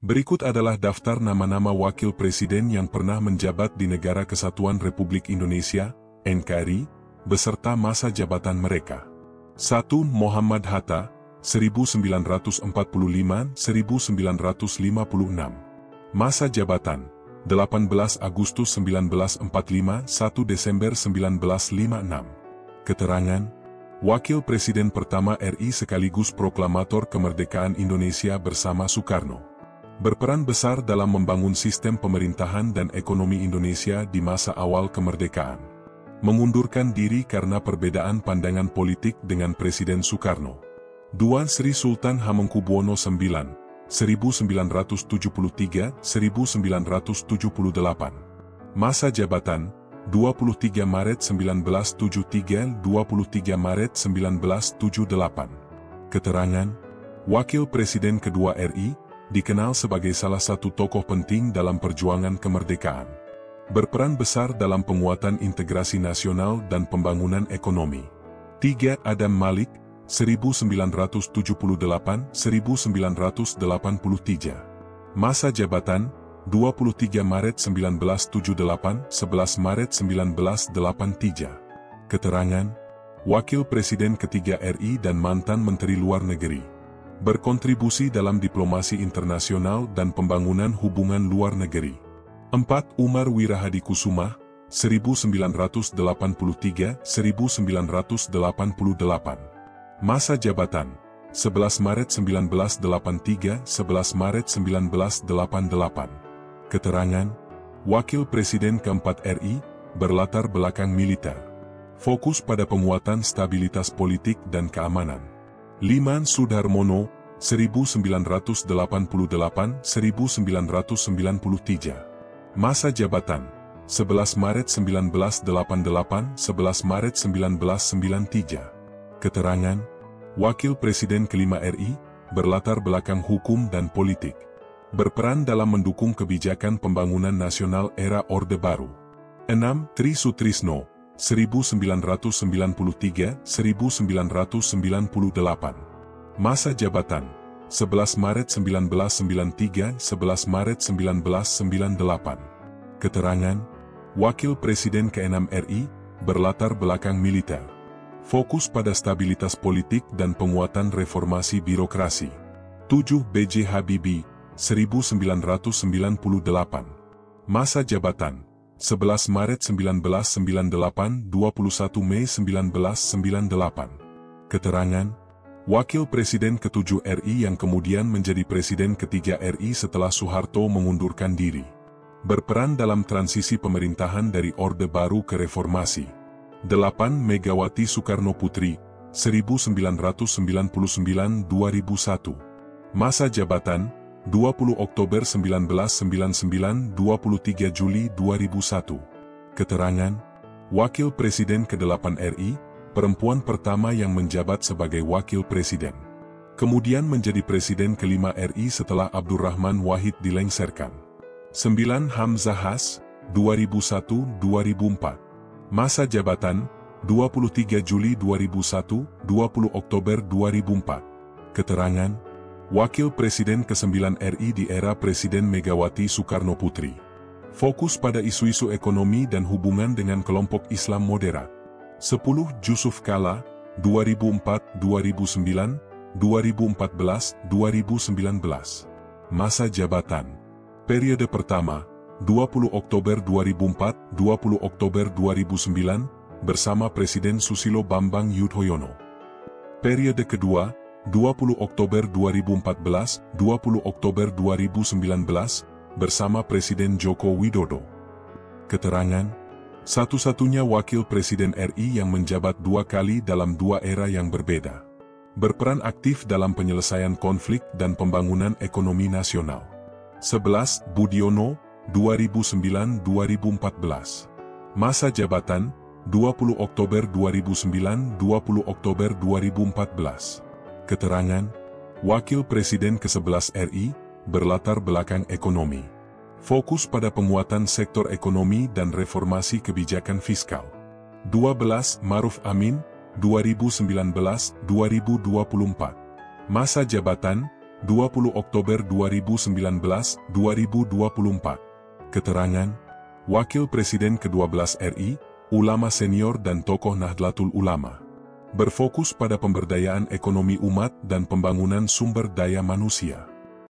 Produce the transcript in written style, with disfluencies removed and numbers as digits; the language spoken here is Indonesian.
Berikut adalah daftar nama-nama wakil presiden yang pernah menjabat di Negara Kesatuan Republik Indonesia, NKRI, beserta masa jabatan mereka. 1. Muhammad Hatta, 1945-1956. Masa jabatan, 18 Agustus 1945 – 1 Desember 1956. Keterangan, Wakil Presiden pertama RI sekaligus proklamator kemerdekaan Indonesia bersama Soekarno. Berperan besar dalam membangun sistem pemerintahan dan ekonomi Indonesia di masa awal kemerdekaan. Mengundurkan diri karena perbedaan pandangan politik dengan Presiden Soekarno. 2. Sri Sultan Hamengkubuwono IX, 1973-1978. Masa jabatan, 23 Maret 1973 – 23 Maret 1978. Keterangan, Wakil Presiden kedua RI, dikenal sebagai salah satu tokoh penting dalam perjuangan kemerdekaan. Berperan besar dalam penguatan integrasi nasional dan pembangunan ekonomi. 3. Adam Malik, 1978-1983. Masa jabatan, 23 Maret 1978 – 11 Maret 1983. Keterangan, Wakil Presiden ketiga RI dan mantan Menteri Luar Negeri. Berkontribusi dalam diplomasi internasional dan pembangunan hubungan luar negeri. 4. Umar Wirahadikusuma, 1983-1988. Masa jabatan, 11 Maret 1983 – 11 Maret 1988. Keterangan, Wakil Presiden keempat RI, berlatar belakang militer. Fokus pada penguatan stabilitas politik dan keamanan. 5. Sudarmono, 1988-1993. Masa jabatan, 11 Maret 1988 – 11 Maret 1993. Keterangan, Wakil Presiden kelima RI, berlatar belakang hukum dan politik. Berperan dalam mendukung kebijakan pembangunan nasional era Orde Baru. 6. Tri Sutrisno, 1993-1998. Masa jabatan, 11 Maret 1993 – 11 Maret 1998. Keterangan, Wakil Presiden ke-6 RI, berlatar belakang militer. Fokus pada stabilitas politik dan penguatan reformasi birokrasi. 7. B.J. Habibie, 1998. Masa jabatan, 11 Maret 1998 – 21 Mei 1998. Keterangan, Wakil Presiden ke-7 RI yang kemudian menjadi Presiden ketiga RI setelah Soeharto mengundurkan diri. Berperan dalam transisi pemerintahan dari Orde Baru ke Reformasi. 8. Megawati Soekarno Putri, 1999-2001. Masa jabatan, 20 Oktober 1999 – 23 Juli 2001. Keterangan, Wakil Presiden ke-8 RI, perempuan pertama yang menjabat sebagai Wakil Presiden. Kemudian menjadi Presiden kelima RI setelah Abdurrahman Wahid dilengsarkan. 9. Hamzah Has, 2001-2004. Masa jabatan, 23 Juli 2001 – 20 Oktober 2004. Keterangan, Wakil Presiden ke-9 RI di era Presiden Megawati Soekarno Putri. Fokus pada isu-isu ekonomi dan hubungan dengan kelompok Islam moderat. 10. Jusuf Kalla, 2004-2009, 2014-2019. Masa jabatan, periode pertama, 20 Oktober 2004 – 20 Oktober 2009, bersama Presiden Susilo Bambang Yudhoyono. Periode kedua, 20 Oktober 2014 – 20 Oktober 2019, bersama Presiden Joko Widodo. Keterangan, satu-satunya Wakil Presiden RI yang menjabat 2 kali dalam 2 era yang berbeda. Berperan aktif dalam penyelesaian konflik dan pembangunan ekonomi nasional. 11. Budiono, 2009-2014. Masa jabatan, 20 Oktober 2009 – 20 Oktober 2014. Keterangan, Wakil Presiden ke-11 RI, berlatar belakang ekonomi. Fokus pada penguatan sektor ekonomi dan reformasi kebijakan fiskal. 12. Maruf Amin, 2019-2024. Masa jabatan, 20 Oktober 2019-2024. Keterangan, Wakil Presiden ke-12 RI, ulama senior dan tokoh Nahdlatul Ulama. Berfokus pada pemberdayaan ekonomi umat dan pembangunan sumber daya manusia.